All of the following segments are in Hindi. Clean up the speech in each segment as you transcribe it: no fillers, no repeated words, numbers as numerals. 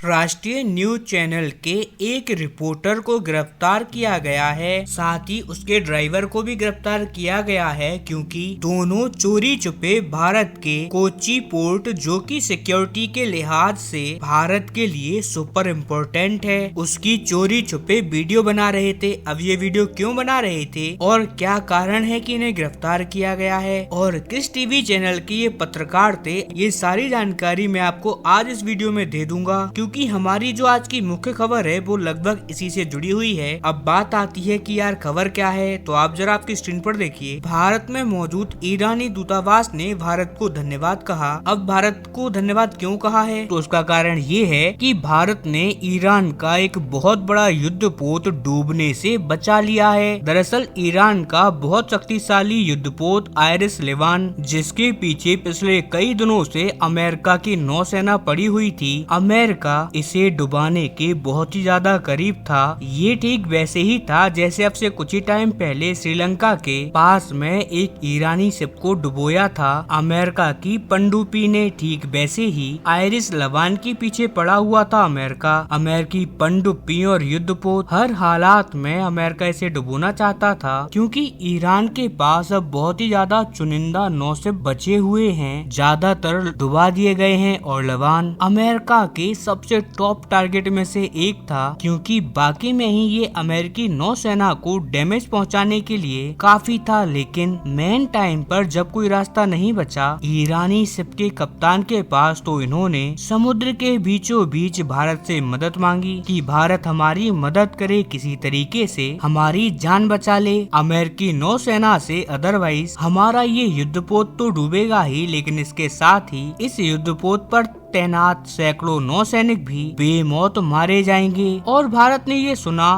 राष्ट्रीय न्यूज चैनल के एक रिपोर्टर को गिरफ्तार किया गया है। साथ ही उसके ड्राइवर को भी गिरफ्तार किया गया है, क्योंकि दोनों चोरी छुपे भारत के कोच्चि पोर्ट, जो कि सिक्योरिटी के लिहाज से भारत के लिए सुपर इम्पोर्टेंट है, उसकी चोरी छुपे वीडियो बना रहे थे। अब ये वीडियो क्यों बना रहे थे और क्या कारण है कि इन्हें गिरफ्तार किया गया है और किस टीवी चैनल के ये पत्रकार थे, ये सारी जानकारी मैं आपको आज इस वीडियो में दे दूंगा, क्योंकि हमारी जो आज की मुख्य खबर है वो लगभग इसी से जुड़ी हुई है। अब बात आती है कि यार खबर क्या है, तो आप जरा आपकी स्क्रीन पर देखिए। भारत में मौजूद ईरानी दूतावास ने भारत को धन्यवाद कहा। अब भारत को धन्यवाद क्यों कहा है, तो उसका कारण ये है कि भारत ने ईरान का एक बहुत बड़ा युद्धपोत डूबने से बचा लिया है। दरअसल ईरान का बहुत शक्तिशाली युद्धपोत आयरिस लेवान, जिसके पीछे पिछले कई दिनों से अमेरिका की नौसेना पड़ी हुई थी, अमेरिका इसे डुबाने के बहुत ही ज्यादा करीब था। ये ठीक वैसे ही था जैसे अब से कुछ ही टाइम पहले श्रीलंका के पास में एक ईरानी शिप को डुबोया था अमेरिका की पनडुब्बी ने। ठीक वैसे ही आयरिस लेवान के पीछे पड़ा हुआ था अमेरिका। अमेरिकी पनडुब्बी और युद्धपोत, हर हालात में अमेरिका इसे डुबोना चाहता था, क्योंकि ईरान के पास अब बहुत ही ज्यादा चुनिंदा नौसेना बचे हुए हैं, ज्यादातर डुबा दिए गए हैं और लेवान अमेरिका के सबसे टॉप टारगेट में से एक था, क्योंकि बाकी में ही ये अमेरिकी नौसेना को डैमेज पहुंचाने के लिए काफी था। लेकिन मेन टाइम पर जब कोई रास्ता नहीं बचा ईरानी शिप के कप्तान के पास, तो इन्होंने समुद्र के बीचों बीच भारत से मदद मांगी कि भारत हमारी मदद करे, किसी तरीके से हमारी जान बचा ले अमेरिकी नौसेना से, अदरवाइज हमारा ये युद्धपोत तो डूबेगा ही, लेकिन इसके साथ ही इस युद्धपोत पर तैनात सैकड़ों नौसैनिक भी बेमौत मारे जाएंगे। और भारत ने ये सुना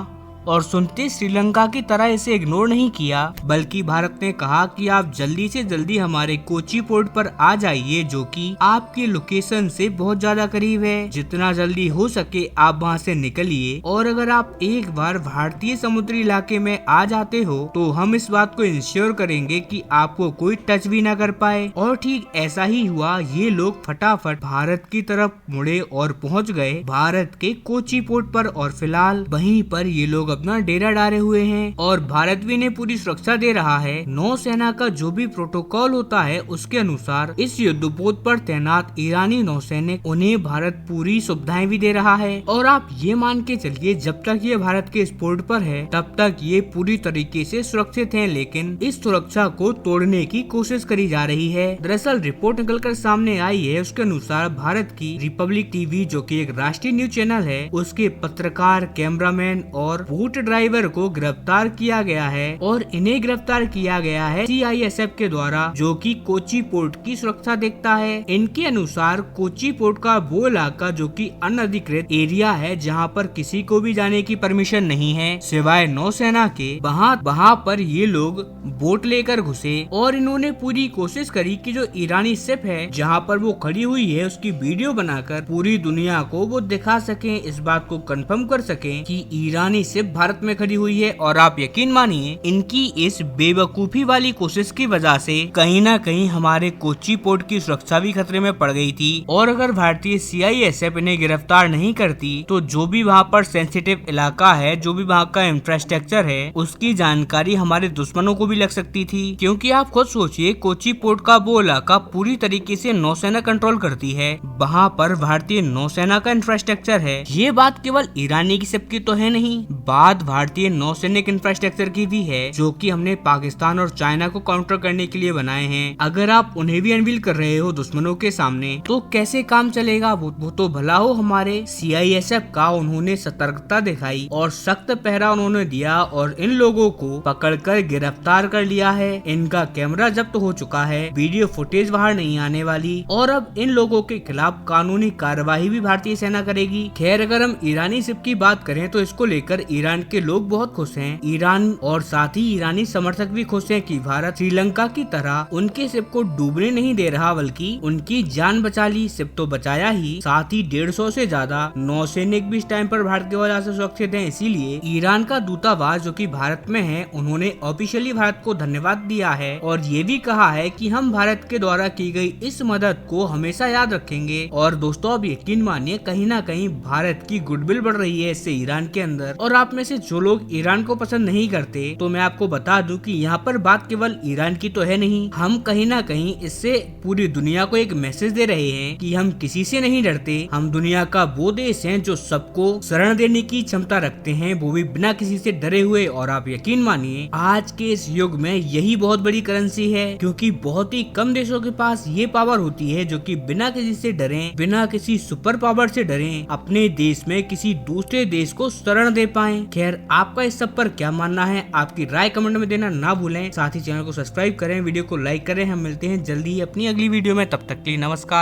और सुनते श्रीलंका की तरह इसे इग्नोर नहीं किया, बल्कि भारत ने कहा कि आप जल्दी से जल्दी हमारे कोच्चि पोर्ट पर आ जाइए, जो कि आपके लोकेशन से बहुत ज्यादा करीब है। जितना जल्दी हो सके आप वहां से निकलिए, और अगर आप एक बार भारतीय समुद्री इलाके में आ जाते हो तो हम इस बात को इंश्योर करेंगे कि आपको कोई टच भी न कर पाए। और ठीक ऐसा ही हुआ। ये लोग फटाफट भारत की तरफ मुड़े और पहुँच गए भारत के कोच्चि पोर्ट पर, और फिलहाल वहीं पर ये लोग अपना डेरा डाले हुए हैं और भारत भी इन्हें पूरी सुरक्षा दे रहा है। नौसेना का जो भी प्रोटोकॉल होता है उसके अनुसार इस युद्धपोत पर तैनात ईरानी नौसैनिक उन्हें भारत पूरी सुविधाएं भी दे रहा है। और आप ये मान के चलिए, जब तक ये भारत के इस पोर्ट पर है तब तक ये पूरी तरीके से सुरक्षित है, लेकिन इस सुरक्षा को तोड़ने की कोशिश करी जा रही है। दरअसल रिपोर्ट निकल कर सामने आई है, उसके अनुसार भारत की रिपब्लिक टीवी, जो की एक राष्ट्रीय न्यूज चैनल है, उसके पत्रकार, कैमरामैन और बोट ड्राइवर को गिरफ्तार किया गया है। और इन्हें गिरफ्तार किया गया है CISF के द्वारा, जो कि कोच्चि पोर्ट की सुरक्षा देखता है। इनके अनुसार कोच्चि पोर्ट का वो इलाका जो कि अनधिकृत एरिया है, जहां पर किसी को भी जाने की परमिशन नहीं है सिवाय नौसेना के, वहां पर ये लोग बोट लेकर घुसे और इन्होंने पूरी कोशिश करी कि जो ईरानी शिप है जहां पर वो खड़ी हुई है उसकी वीडियो बनाकर पूरी दुनिया को वो दिखा सके, इस बात को कंफर्म कर सके कि ईरानी शिप भारत में खड़ी हुई है। और आप यकीन मानिए, इनकी इस बेवकूफी वाली कोशिश की वजह से कहीं ना कहीं हमारे कोच्चि पोर्ट की सुरक्षा भी खतरे में पड़ गई थी। और अगर भारतीय CISF इन्हें गिरफ्तार नहीं करती तो जो भी वहाँ पर सेंसिटिव इलाका है, जो भी वहाँ का इंफ्रास्ट्रक्चर है, उसकी जानकारी हमारे दुश्मनों को भी लग सकती थी। क्योंकि आप खुद सोचिए, कोच्चि पोर्ट का वो इलाका पूरी तरीके से नौसेना कंट्रोल करती है, वहाँ पर भारतीय नौसेना का इंफ्रास्ट्रक्चर है। ये बात केवल ईरानी की शिप की तो है नहीं, बात भारतीय नौसैनिक इंफ्रास्ट्रक्चर की भी है, जो कि हमने पाकिस्तान और चाइना को काउंटर करने के लिए बनाए हैं। अगर आप उन्हें भी अनवील कर रहे हो दुश्मनों के सामने, तो कैसे काम चलेगा। वो तो भला हो हमारे CISF का, उन्होंने सतर्कता दिखाई और सख्त पहरा उन्होंने दिया और इन लोगों को पकड़कर गिरफ्तार कर लिया है। इनका कैमरा जब्त हो चुका है, वीडियो फुटेज बाहर नहीं आने वाली, और अब इन लोगों के खिलाफ कानूनी कार्यवाही भी भारतीय सेना करेगी। खैर, अगर हम ईरानी शिप की बात करें तो इसको लेकर ईरान के लोग बहुत खुश हैं। ईरान और साथ ही ईरानी समर्थक भी खुश हैं कि भारत श्रीलंका की तरह उनके शिप को डूबने नहीं दे रहा, बल्कि उनकी जान बचा ली। शिप तो बचाया ही, साथ ही 150 से ज्यादा नौसैनिक भी इस टाइम पर भारत की वजह से सुरक्षित हैं। इसीलिए ईरान का दूतावास जो कि भारत में है, उन्होंने ऑफिशियली भारत को धन्यवाद दिया है और ये भी कहा है कि हम भारत के द्वारा की गई इस मदद को हमेशा याद रखेंगे। और दोस्तों, अब यकीन मानिए, कहीं ना कहीं भारत की गुडविल बढ़ रही है इससे ईरान के अंदर। और आप में से जो लोग ईरान को पसंद नहीं करते, तो मैं आपको बता दूं कि यहाँ पर बात केवल ईरान की तो है नहीं। हम कहीं ना कहीं इससे पूरी दुनिया को एक मैसेज दे रहे हैं कि हम किसी से नहीं डरते। हम दुनिया का वो देश हैं जो सबको शरण देने की क्षमता रखते हैं, वो भी बिना किसी से डरे हुए। और आप यकीन मानिए, आज के इस युग में यही बहुत बड़ी करेंसी है, क्योंकि बहुत ही कम देशों के पास ये पावर होती है जो कि बिना किसी से डरे, बिना किसी सुपर पावर से डरे, अपने देश में किसी दूसरे देश को शरण दे पाए। खैर, आपका इस सब पर क्या मानना है, आपकी राय कमेंट में देना ना भूलें। साथ ही चैनल को सब्सक्राइब करें, वीडियो को लाइक करें। हम मिलते हैं जल्दी ही अपनी अगली वीडियो में, तब तक के लिए नमस्कार।